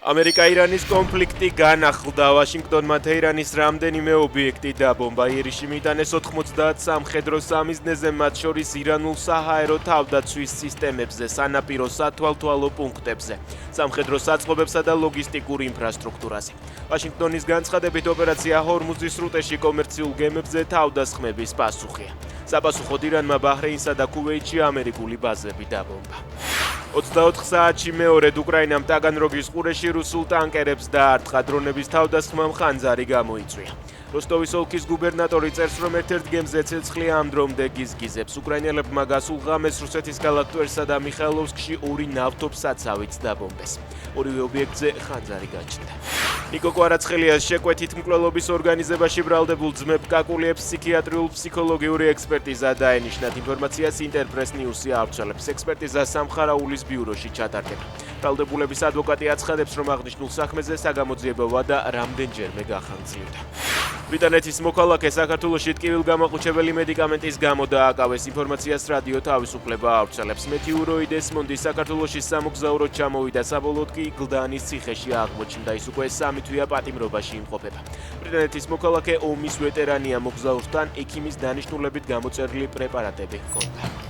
ამერიკა-ირანის კონფლიქტი განახლდა. ვაშინგტონმა თეირანის რამდენიმე ობიექტი დაბომბა. იერიში მიიტანეს 90 სამხედრო სამიზნეზე, მათ შორის ირანულ საჰაერო თავდაცვის სისტემებზე, სანაპირო სათვალთვალო პუნქტებზე, სამხედრო საწყობებსა და ლოგისტიკურ ინფრასტრუქტურაზე. ვაშინგტონის განცხადებით ოპერაცია ჰორმუზის სრუტეში კომერციულ გემებზე თავდასხმების პასუხია. საპასუხოდ ირანმა ბაჰრეინსა და ქუვეითში ამერიკული ბაზები დაბომბა. 24 საათში მეორედ უკრაინამ ტაგანროგის ყურეში რუსულ ტანკერებს დაარტყა. დრონების თავდასხმამ ხანძარი გამოიწვია. როსტოვის ოლქის გუბერნატორი წერს, რომ ერთ-ერთ გემზე ცეცხლი ამ დრომდე გიზგიზებს. უკრაინელებმა გასულ ღამეს რუსეთის ქალაქ ტვერსა და მიხაილოვსკში ორი ნავთობსაცავიც დაბომბეს. ორივე ობიექტზე ხანძარი გაჩნდა. ნიკო კვარაცხელიას შეკვეთით მკვლელობის ორგანიზებაში ბრალდებულ ძმებ კაკულიებს ფსიქიატრიულ-ფსიქოლოგიური ექსპერტიზა დაენიშნათ. ინფორმაციას ინტერპრეს ნიუსი ავრცელებს. ექსპერტიზა სამხარაულის ბიუროში ჩატარდება. ბრალდებულების ადვოკატი აცხადებს, რომ აღნიშნულ საქმეზე საგამოძიებო ვადა რამდენჯერმე გახანგრძლივდა. ბრიტანეთის მოქალაქე საქართველოში ტკივილგამაყუჩებელი მედიკამენტის გამო დააკავეს. ინფორმაციას რადიო თავისუფლება ავრცელებს. მეთიუროიდ ესმონდი საქართველოში სამოგზაუროდ ჩამოვიდა, საბოლოოდ კი გლდანის ციხეში აღმოჩნდა. ის უკვე 3 თვეა პატიმრობაში იმყოფება. ბრიტანეთის მოქალაქე ომის ვეტერანია, მოგზაურთან ექიმის დანიშნულებით გამოწერილი პრეპარატები ჰქონდა.